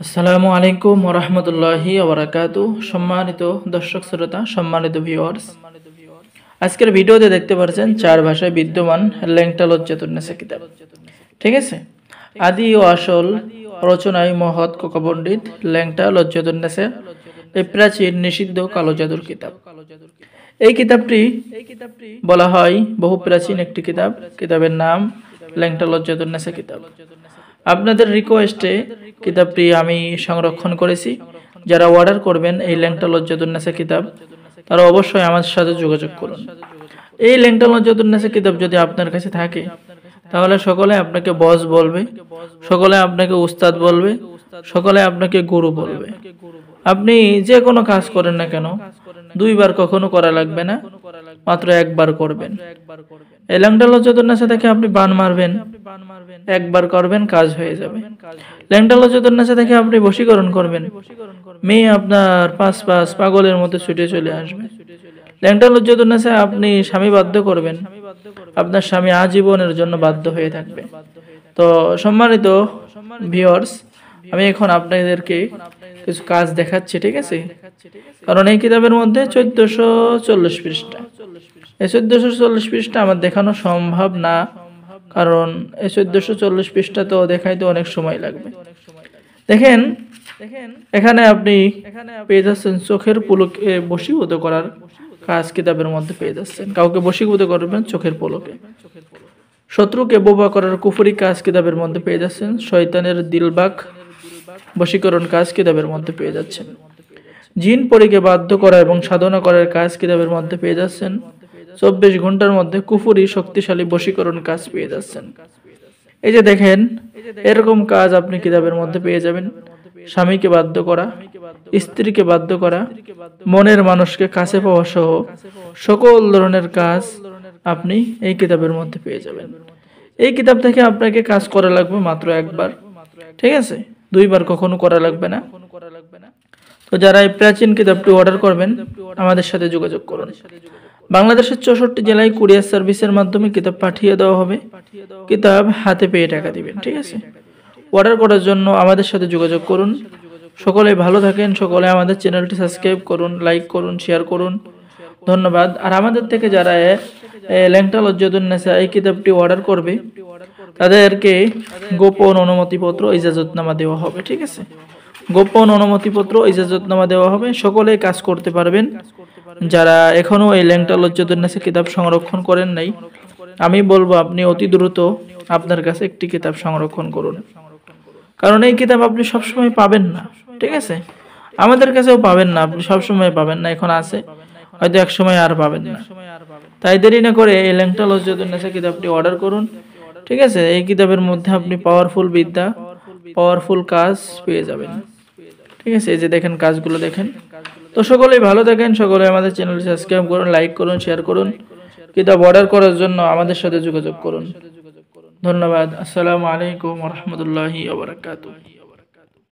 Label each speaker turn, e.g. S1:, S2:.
S1: আসসালামু আলাইকুম ওয়া রাহমাতুল্লাহি ওয়া বারাকাতুহু। সম্মানিত দর্শক শ্রোতা, সম্মানিত ভিউয়ার্স, আজকের ভিডিওতে দেখতে পাচ্ছেন চার ভাষায় বিদ্যমান ল্যাংটা লজ্জাতুন্নেসা কিতাব। ঠিক আছে, আদি ও আসল রচনায় মহৎ কোকা পণ্ডিত ল্যাংটা লজ্জাতুন্নেসা, এই প্রাচীন নিষিদ্ধ কালো জাদুর কিতাব। এই কিতাবটি বলা হয় বহু প্রাচীন একটি কিতাব। কিতাবের নাম ল্যাংটা লজ্জাতুন্নেসা কিতাব। আপনাদের রিকোয়েস্টে কিতাবটি আমি সংরক্ষণ করেছি। যারা অর্ডার করবেন এই ল্যাংটা লজ্জাতুন্নেসা কিতাব, তারা অবশ্যই আমার সাথে যোগাযোগ করুন। এই ল্যাংটা লজ্জাতুন্নেসা কিতাব যদি আপনার কাছে থাকে, তাহলে সকলে আপনাকে বস বলবে, সকলে আপনাকে উস্তাদ বলবে, সকলে আপনাকে গুরু বলবে। আপনি যে কোনো কাজ করেন না কেন, দুইবার কখনো করা লাগবে না, মাত্র একবার করবেন। এই ল্যাংটা লজ্জাতুন্নেসা থেকে আপনি বান মারবেন, একবার করবেন, কাজ হয়ে যাবে। ল্যাংটা লজ্জাতুন্নেসা থেকে আপনি বশীকরণ করবেন, মেয়ে আপনার পাঁচ পাগলের মতো ছুটে চলে আসবে। ল্যাংটা লজ্জাতুন্নেসা আপনি স্বামী বাধ্য করবেন, আপনার স্বামী আজীবনের জন্য বাধ্য হয়ে থাকবে। তো সম্মানিত ভিউয়ার্স, আমি এখন আপনাদেরকে কিছু কাজ দেখাচ্ছি, ঠিক আছে? কারণ এই কিতাবের মধ্যে 1440 পৃষ্ঠা। এই 1440 পৃষ্ঠা আমার দেখানো সম্ভব না, কারণ এই 1440 পৃষ্ঠা তো দেখাইতে অনেক সময় লাগবে। দেখেন, এখানে আপনি পেয়ে যাচ্ছেন চোখের পলকে বশীভূত করার কাজ। কিতাবের মধ্যে পেয়ে যাচ্ছেন কাউকে বশীভূত করবেন চোখের পলকে। শত্রুকে বোবা করার কুফরি কাজ কিতাবের মধ্যে পেয়ে যাচ্ছেন। শয়তানের দিলবাগ বশীকরণ কাজ কিতাবের মধ্যে পেয়ে যাচ্ছেন। জিন পরীকে বাধ্য করা এবং সাধনা করার কাজ কিতাবের মধ্যে পেয়ে যাচ্ছেন। 24 ঘন্টার মধ্যে কুফরি শক্তিশালী বশীকরণ কাজ পেয়ে যাচ্ছেন। এই যে দেখেন, এরকম কাজ আপনি কিতাবের মধ্যে পেয়ে যাবেন। স্বামীকে বাধ্য করা, স্ত্রীকে বাধ্য করা, মনের মানুষকে কাছে পাওয়া সহ সকল ধরনের কাজ আপনি এই কিতাবের মধ্যে পেয়ে যাবেন। এই কিতাব থেকে আপনাকে কাজ করা লাগবে মাত্র একবার, ঠিক আছে? দুইবার কখনো করা লাগবে না। তো যারা এই প্রাচীন কিতাবটি অর্ডার করবেন, আমাদের সাথে যোগাযোগ করুন। বাংলাদেশের 64 জেলায় কুরিয়ার সার্ভিসের মাধ্যমে কিতাব পাঠিয়ে দেওয়া হবে। কিতাব হাতে পেয়ে টাকা দিবেন, ঠিক আছে? অর্ডার করার জন্য আমাদের সাথে যোগাযোগ করুন। সকলে ভালো থাকেন, সকলে আমাদের চ্যানেলটি সাবস্ক্রাইব করুন, লাইক করুন, শেয়ার করুন। ধন্যবাদ। আর আমাদের থেকে যারা ল্যাংটা লজ্জাতুন্নেসা এই কিতাবটি অর্ডার করবে, তাদেরকে গোপন অনুমতিপত্র ইজাজতনামা দেওয়া হবে, ঠিক আছে? গোপন অনুমতিপত্র ইজাজতনামা দেওয়া হবে। সকলে কাজ করতে পারবেন। যারা এখনো এই ল্যাংটা লজ্জাতুন্নেসা কিতাব সংরক্ষণ করেন নাই, আমি বলবো আপনি অতি দ্রুত আপনার কাছে একটি কিতাব সংরক্ষণ করুন। কারণ এই কিতাব আপনি সবসময় পাবেন না, ঠিক আছে? আমাদের কাছেও পাবেন না, আপনি সবসময় পাবেন না। এখন আছে, হয়তো এক সময় আর পাবেন না। তাই দেরি না করে এই ল্যাংটা লজ্জাতুন্নেসা কিতাবটি অর্ডার করুন, ঠিক আছে? এই কিতাবের মধ্যে আপনি পাওয়ারফুল বিদ্যা, পাওয়ারফুল কাজ পেয়ে যাবেন, ঠিক আছে? এই যে দেখেন, কাজগুলো দেখেন। তো সকলেই ভালো থাকেন, সকলে আমাদের চ্যানেলটি সাবস্ক্রাইব করুন, লাইক করুন, শেয়ার করুন। কিতাব অর্ডার করার জন্য আমাদের সাথে যোগাযোগ করুন। ধন্যবাদ। আসসালামু আলাইকুম ওয়া রাহমাতুল্লাহি ওয়া বারাকাতুহু।